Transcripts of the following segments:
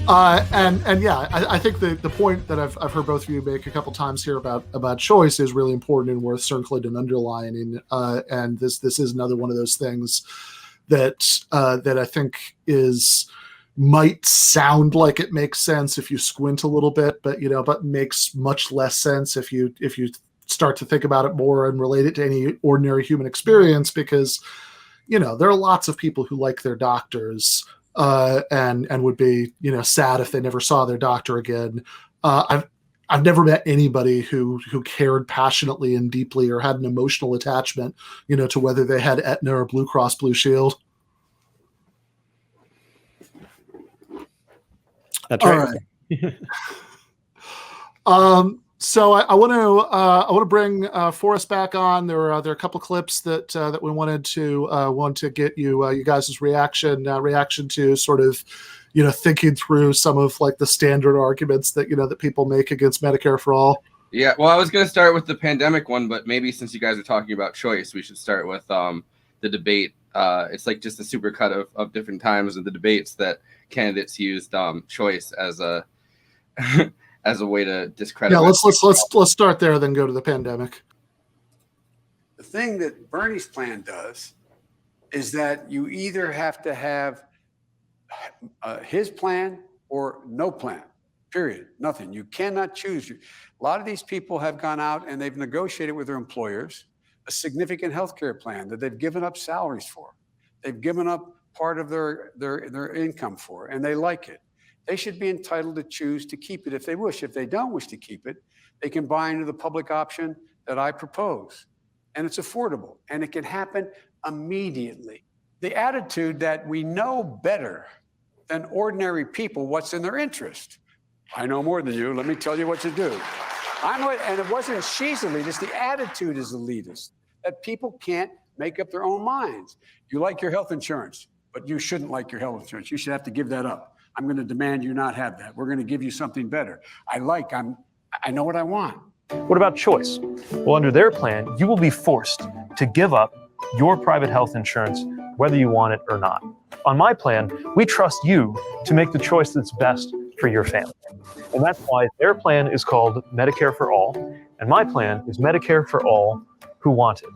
And yeah, I think the point that I've heard both of you make a couple times here about choice is really important and worth circling and underlining. And this is another one of those things that I think might sound like it makes sense if you squint a little bit, but makes much less sense if you start to think about it more and relate it to any ordinary human experience, because there are lots of people who like their doctors. And would be sad if they never saw their doctor again. I've never met anybody who cared passionately and deeply or had an emotional attachment, to whether they had Aetna or Blue Cross Blue Shield. That's right. All right. So I want to bring Forrest back on. There are a couple clips that we wanted to get you guys' reaction to, sort of thinking through some of like the standard arguments that that people make against Medicare for all. Yeah, well, I was going to start with the pandemic one, but maybe since you guys are talking about choice, we should start with the debate. It's like just a supercut of different times of the debates that candidates used choice as a as a way to discredit. Yeah, let's start there, then go to the pandemic. The thing that Bernie's plan does is that you either have to have his plan or no plan, period, nothing. You cannot choose. A lot of these people have gone out and they've negotiated with their employers a significant health care plan that they've given up salaries for. They've given up part of their income for, and they like it. They should be entitled to choose to keep it if they wish. If they don't wish to keep it, they can buy into the public option that I propose. And it's affordable, and it can happen immediately. The attitude that we know better than ordinary people what's in their interest. I know more than you. Let me tell you what to do. And it wasn't she's elitist. The attitude is elitist, that people can't make up their own minds. You like your health insurance, but you shouldn't like your health insurance. You should have to give that up. I'm going to demand you not have that. We're going to give you something better. I know what I want. What about choice? Well, under their plan, you will be forced to give up your private health insurance, whether you want it or not. On my plan, we trust you to make the choice that's best for your family. And that's why their plan is called Medicare for All, and my plan is Medicare for all who want it.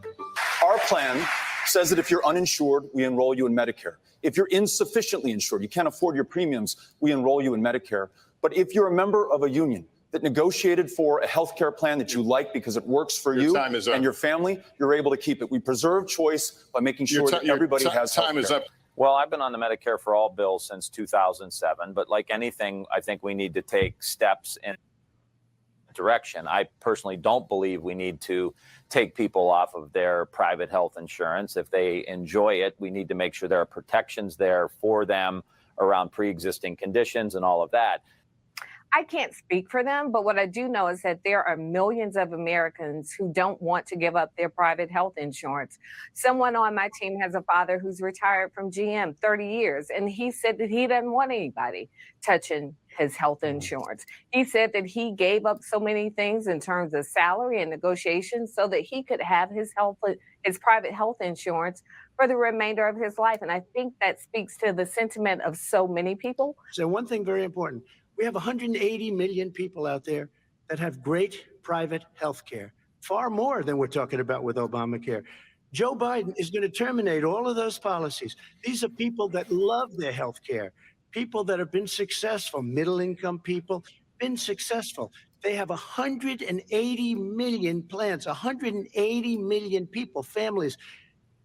Our plan says that if you're uninsured, we enroll you in Medicare. If you're insufficiently insured, you can't afford your premiums, we enroll you in Medicare. But if you're a member of a union that negotiated for a health care plan that you like because it works for you and your family, you're able to keep it. We preserve choice by making sure that everybody has health care. Time is up. Well, I've been on the Medicare for All bill since 2007, but like anything, I think we need to take steps in direction. I personally don't believe we need to take people off of their private health insurance. If they enjoy it, we need to make sure there are protections there for them around pre-existing conditions and all of that. I can't speak for them, but what I do know is that there are millions of Americans who don't want to give up their private health insurance. Someone on my team has a father who's retired from GM 30 years, and he said that he doesn't want anybody touching his health insurance. He said that he gave up so many things in terms of salary and negotiations so that he could have his private health insurance for the remainder of his life. And I think that speaks to the sentiment of so many people. So one thing very important. We have 180 million people out there that have great private health care, far more than we're talking about with Obamacare. Joe Biden is going to terminate all of those policies. These are people that love their health care, people that have been successful, middle-income people, been successful. They have 180 million plans, 180 million people, families,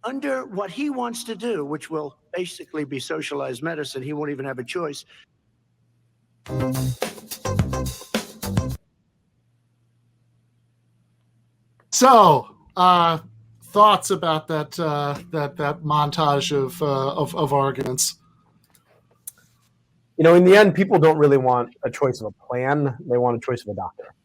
under what he wants to do, which will basically be socialized medicine. He won't even have a choice. So, thoughts about that montage of arguments? In the end, people don't really want a choice of a plan; they want a choice of a doctor.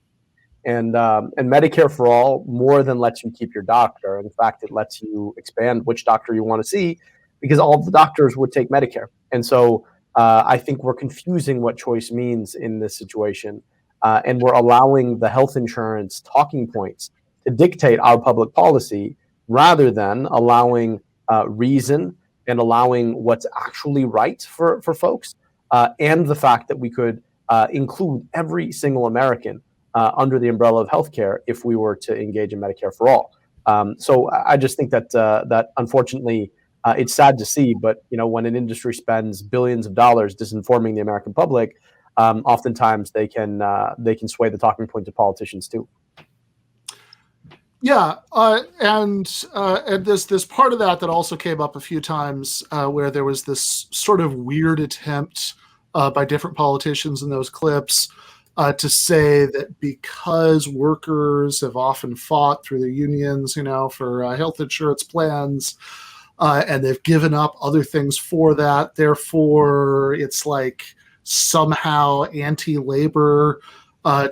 And Medicare for All more than lets you keep your doctor. In fact, it lets you expand which doctor you want to see, because all of the doctors would take Medicare. And so I think we're confusing what choice means in this situation. And we're allowing the health insurance talking points to dictate our public policy rather than allowing reason and allowing what's actually right for folks. and the fact that we could include every single American under the umbrella of healthcare if we were to engage in Medicare for all. So I just think that that unfortunately it's sad to see, but when an industry spends billions of dollars disinforming the American public, oftentimes they can sway the talking points of politicians too. Yeah, and there's part of that also came up a few times where there was this sort of weird attempt by different politicians in those clips to say that because workers have often fought through their unions, for health insurance plans, and they've given up other things for that, therefore it's like somehow anti-labor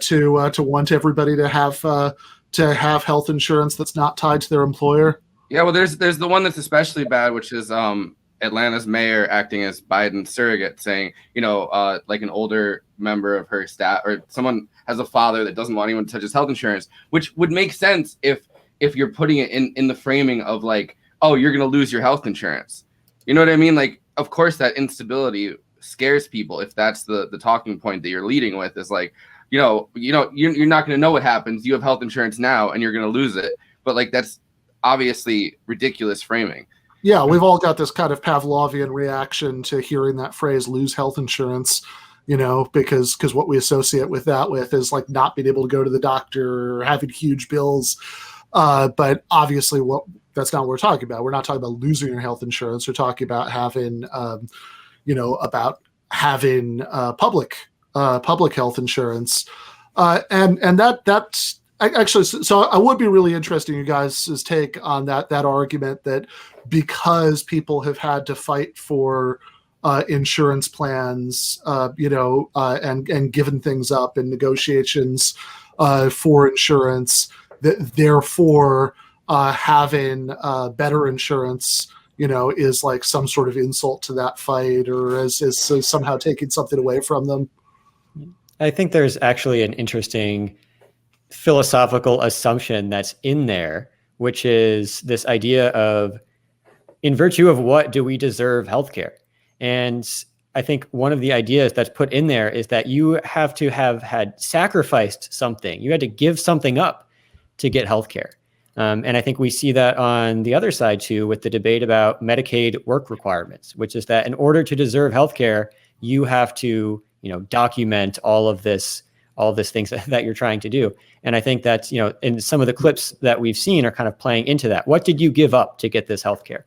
to want everybody to have health insurance that's not tied to their employer. Yeah, well, there's the one that's especially bad, which is Atlanta's mayor acting as Biden's surrogate, saying, like an older member of her staff or someone has a father that doesn't want anyone to touch his health insurance, which would make sense if you're putting it in the framing of like, oh, you're going to lose your health insurance. You know what I mean? Like, of course, that instability scares people. If that's the talking point that you're leading with is like, you're not going to know what happens. You have health insurance now and you're going to lose it. But like, that's obviously ridiculous framing. Yeah, we've all got this kind of Pavlovian reaction to hearing that phrase "lose health insurance," because what we associate with that is like not being able to go to the doctor or having huge bills. But obviously, that's not what we're talking about. We're not talking about losing your health insurance. We're talking about having, public health insurance, and that's. Actually, so I would be really interested in you guys' take on that argument that because people have had to fight for insurance plans, and given things up in negotiations for insurance, that therefore having better insurance, is like some sort of insult to that fight, or is somehow taking something away from them. I think there's actually an interesting philosophical assumption that's in there, which is this idea of, in virtue of what do we deserve healthcare? And I think one of the ideas that's put in there is that you have to have had sacrificed something. You had to give something up to get healthcare. And I think we see that on the other side too, with the debate about Medicaid work requirements, which is that in order to deserve healthcare, you have to, document all these things that you're trying to do. And I think that's, in some of the clips that we've seen are kind of playing into that. What did you give up to get this healthcare?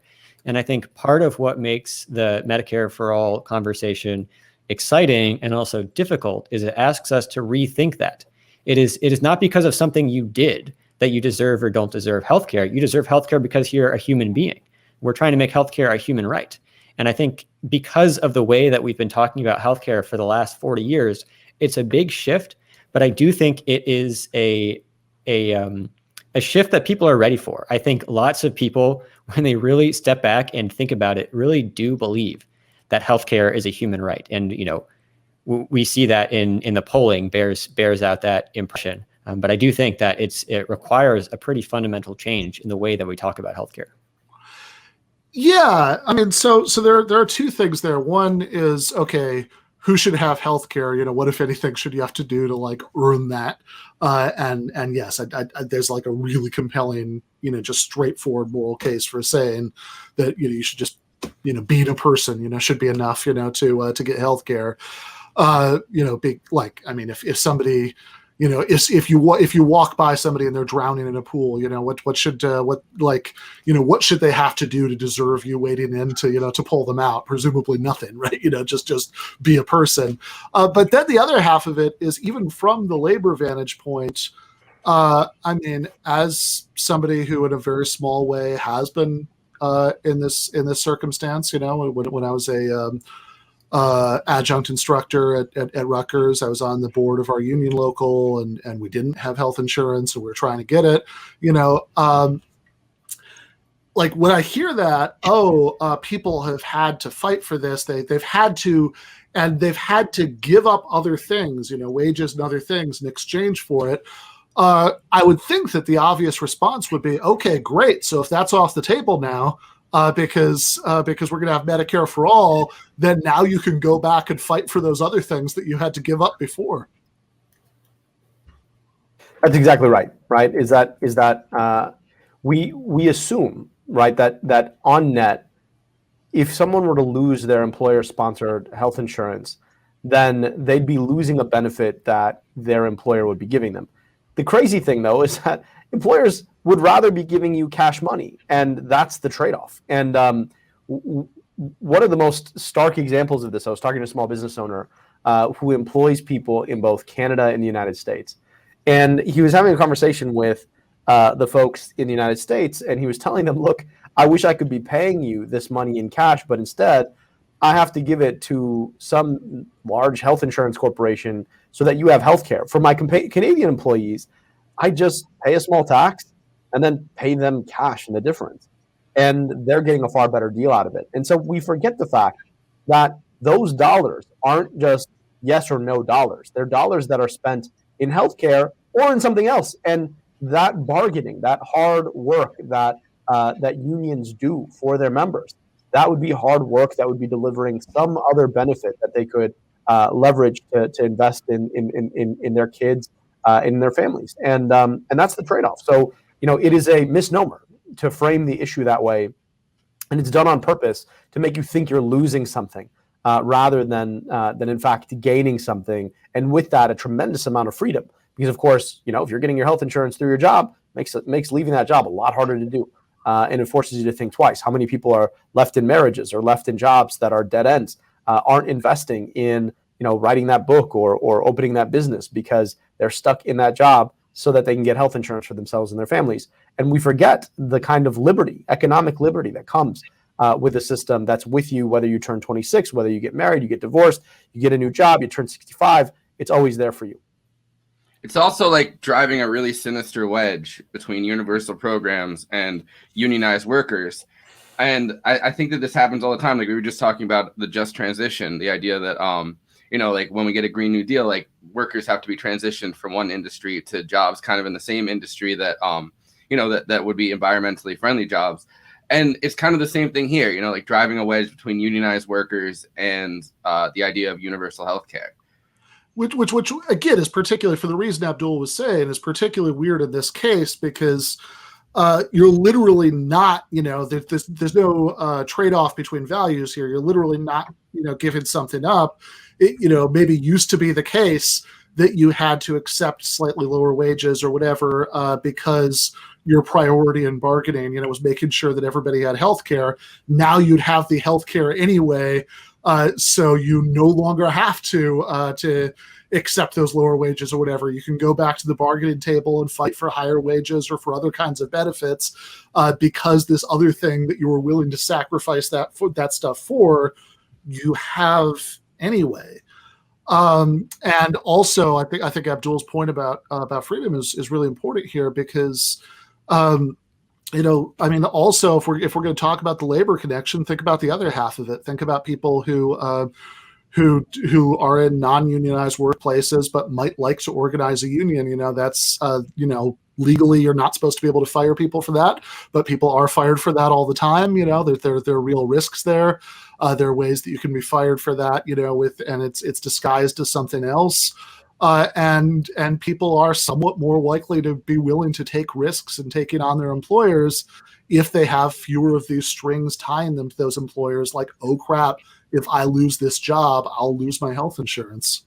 And I think part of what makes the Medicare for all conversation exciting and also difficult is it asks us to rethink that. It is not because of something you did that you deserve or don't deserve healthcare. You deserve healthcare because you're a human being. We're trying to make healthcare a human right. And I think because of the way that we've been talking about healthcare for the last 40 years, it's a big shift. But I do think it is a shift that people are ready for. I think lots of people, when they really step back and think about it, really do believe that healthcare is a human right. And we see that in the polling bears out that impression. But I do think that it requires a pretty fundamental change in the way that we talk about healthcare. Yeah, I mean, so there are two things there. One is, okay, who should have health care? What, if anything, should you have to do to like earn that? And yes, there's like a really compelling, just straightforward moral case for saying that, you should just, being a person, should be enough, to get health care. Big, like, I mean, if somebody, if you walk by somebody and they're drowning in a pool, what should they have to do to deserve you wading in to pull them out? Presumably nothing, right? Just be a person. But then the other half of it is, even from the labor vantage point, I mean, as somebody who in a very small way has been in this circumstance, when I was a adjunct instructor at Rutgers, I was on the board of our union local, and we didn't have health insurance, and we were trying to get it. Like when I hear that, people have had to fight for this. They've had to give up other things, wages and other things in exchange for it. I would think that the obvious response would be, okay, great. So if that's off the table now, because we're going to have Medicare for all, then now you can go back and fight for those other things that you had to give up before. That's exactly right. Right? Is that we assume, right, that on net, if someone were to lose their employer-sponsored health insurance, then they'd be losing a benefit that their employer would be giving them. The crazy thing, though, is that employers would rather be giving you cash money, and that's the trade-off. And one of the most stark examples of this, I was talking to a small business owner who employs people in both Canada and the United States. And he was having a conversation with the folks in the United States, and he was telling them, look, I wish I could be paying you this money in cash, but instead I have to give it to some large health insurance corporation so that you have health care. For my Canadian employees, I just pay a small tax and then pay them cash in the difference. And they're getting a far better deal out of it. And so we forget the fact that those dollars aren't just yes or no dollars. They're dollars that are spent in healthcare or in something else. And that bargaining, that hard work that unions do for their members, that would be hard work that would be delivering some other benefit that they could leverage to invest in their kids, in their families. And that's the trade-off. So, it is a misnomer to frame the issue that way. And it's done on purpose to make you think you're losing something rather than in fact gaining something. And with that, a tremendous amount of freedom. Because, of course, if you're getting your health insurance through your job, makes leaving that job a lot harder to do. And it forces you to think twice. How many people are left in marriages or left in jobs that are dead ends, aren't investing in, writing that book or opening that business because they're stuck in that job so that they can get health insurance for themselves and their families. And we forget the kind of liberty, economic liberty that comes with a system that's with you, whether you turn 26, whether you get married, you get divorced, you get a new job, you turn 65, it's always there for you. It's also like driving a really sinister wedge between universal programs and unionized workers. And I think that this happens all the time. Like we were just talking about the just transition, the idea that, like when we get a Green New Deal, like workers have to be transitioned from one industry to jobs kind of in the same industry that, that would be environmentally friendly jobs. And it's kind of the same thing here, like driving a wedge between unionized workers and the idea of universal health care. Which again is particularly, for the reason Abdul was saying, is particularly weird in this case because you're literally not, there's no trade-off between values here. You're literally not, giving something up. It, maybe used to be the case that you had to accept slightly lower wages or whatever because your priority in bargaining, was making sure that everybody had health care. Now you'd have the health care anyway. So you no longer have to accept those lower wages or whatever. You can go back to the bargaining table and fight for higher wages or for other kinds of benefits because this other thing that you were willing to sacrifice that stuff for, you have anyway. And also, I think Abdul's point about freedom is really important here because. Also, if we're going to talk about the labor connection, think about the other half of it. Think about people who are in non-unionized workplaces but might like to organize a union. That's legally you're not supposed to be able to fire people for that, but people are fired for that all the time. There are real risks there. There are ways that you can be fired for that. And it's disguised as something else. And people are somewhat more likely to be willing to take risks and taking on their employers if they have fewer of these strings tying them to those employers, like, oh crap, if I lose this job, I'll lose my health insurance.